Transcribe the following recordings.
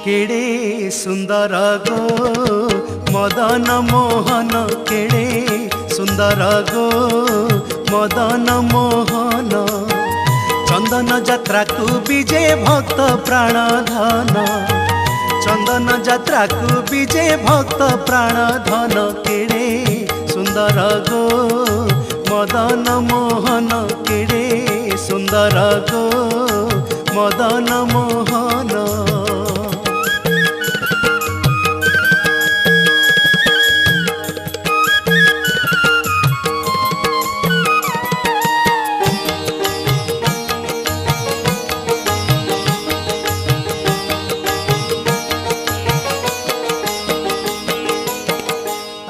केड़े सुंदर गो मदन मोहन केड़े सुंदर गो मदन मोहन चंदन यात्रा को विजे भक्त प्राण धन चंदन यात्रा को विजे भक्त प्राण धन केड़े सुंदर गो मदन मोहन केड़े सुंदर गो मदन मोहन।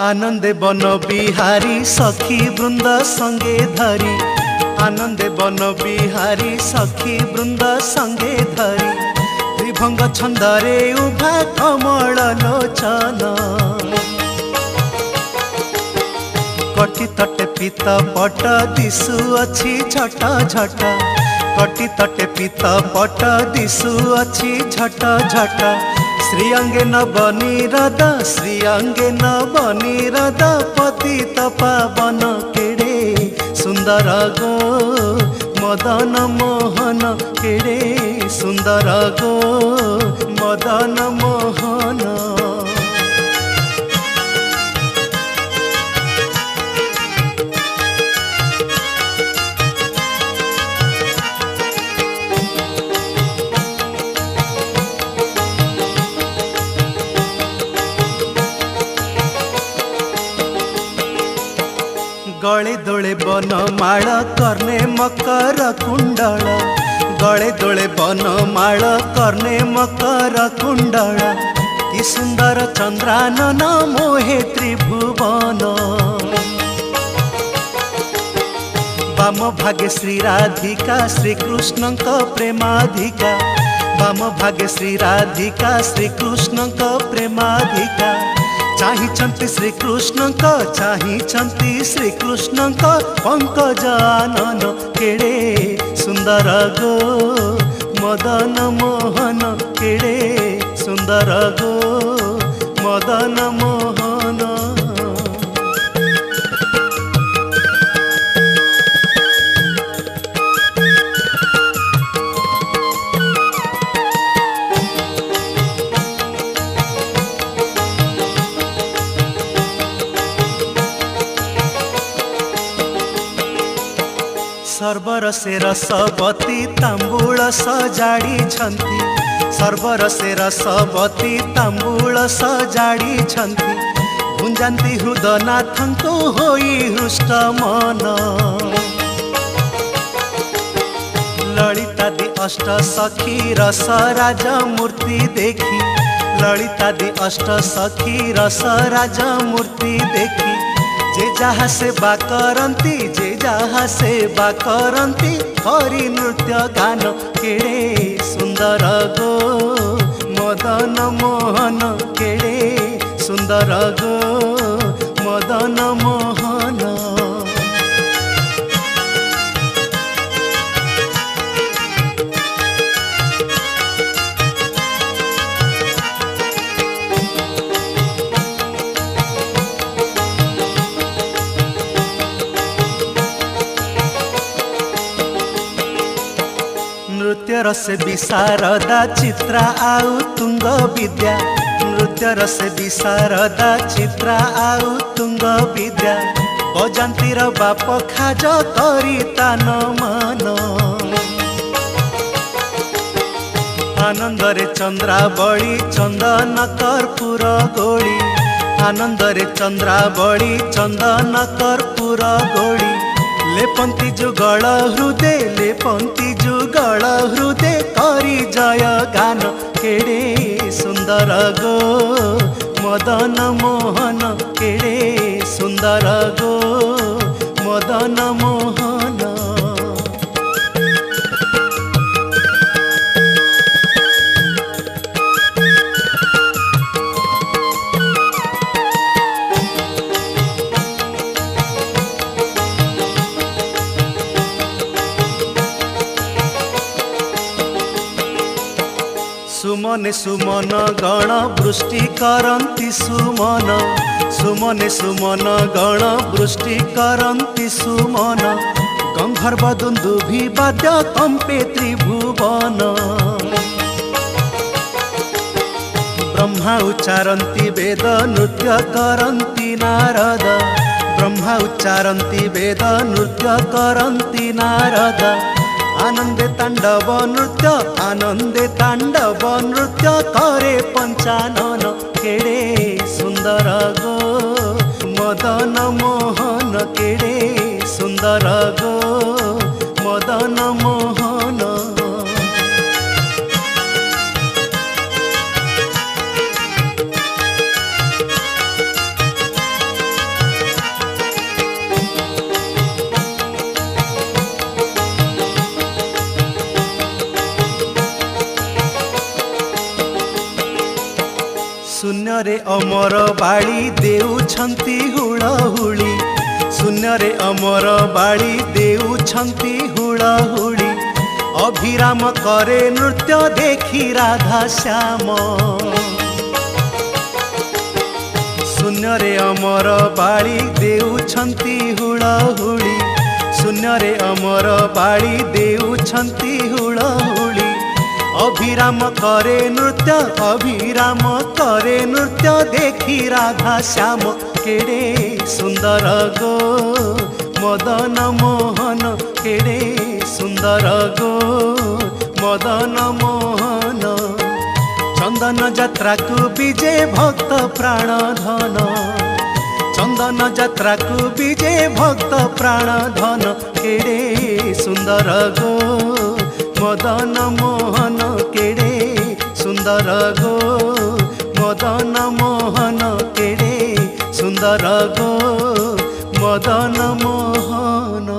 आनंदे बन बिहारी सखी वृंद संगे धरी आनंदे बन बिहारी सखी वृंद संगे धरी त्रिभंग छंदरे उभा कमल लोचन कटी तटे पीत पट दिशु अच्छी झट झट कटी तटे पीत पट दिशु अच्छी झट झट श्रीअंगे नवनीरद श्रीअंगे नवनीरद पतित पावन केड़े सुंदर गो मदन मोहन केड़े सुंदर गो मदन मोहन। गले दोले बन माल कर्णे मकर कुंडल गले दोले बन माल कर्णे मकर कुंडल कि सुंदर चंद्रानन मोहे त्रिभुवन वाम भागे श्री राधिका श्रीकृष्ण प्रेमाधिका वाम भागे श्री राधिका श्रीकृष्ण प्रेमाधिका चाहिंचंती श्रीकृष्ण चाहिंचंती श्रीकृष्ण पंकजानन केड़े सुंदर गो मदन मोहन केड़े सुंदर गो मदन मोहन। सर्वर से रसवती तांबूल सजाड़ी छंती सर्वर से रसवती तांबूल सजाड़ी छंती गुंजाती हृदनाथ को होई हृष्ट मन ललितादि अष्ट सखी रस राज मूर्ति देखी ललितादि अष्ट सखी रस राज मूर्ति देखी जे जहा से बा करंती जे जहा से बा करंती हरि नृत्य गान केड़े सुंदर गो मदन मोहन केड़े सुंदर गो मदन मोहन। नृत्य रस विशारदा चित्रा आउ तुंग विद्या नृत्य रस विशारदा चित्रा आउ तुंग विद्या बजांतीर बाप खाज करी तान मान आनंदरे चंद्रावली चंदन कर्पूर गोली आनंदरे चंद्रावली चंदन कर्पूर गोली लेपंती जुगल हृदय लेपंती जुगल हृदय करी जय गान केड़े सुंदर गो मदन मोहन केड़े सुंदर गो मदन मोहन। सुमने सुमन गण वृष्टि करन्ति सुमन सुमने सुमन गण वृष्टि करन्ति सुमन गंधर्व दुन्दुभि वाद्य कम्पे त्रिभुवन ब्रह्मा उच्चारन्ति वेद नृत्य करन्ति नारद ब्रह्मा उच्चारन्ति वेद नृत्य करन्ति नारद आनंदे तांडव नृत्य करे पंचानन केड़े सुंदर गो मदन मोहन केड़े सुंदर गो मदन मोहन शून्य रे अमर बाड़ी देउछंती हुड़हुड़ी शून्य रे अमर बाड़ी देउछंती हुड़हुड़ी अभिराम करे नृत्य देखी राधा श्याम शून्य रे अमर बाड़ी देउछंती हुड़हुड़ी शून्य रे अमर बाड़ी देउछंती हुड़हुड़ी अभिराम करे नृत्य देखी राधा श्याम केड़े सुंदर गो मदन मोहन केड़े सुंदर गो मदन मोहन चंदन यात्रा को विजे भक्त प्राण धन चंदन यात्रा को विजे भक्त प्राण धन केड़े सुंदर गो मदन मोहन केड़े सुंदर गो मदन मोहन केड़े सुंदर गो मदन मोहन।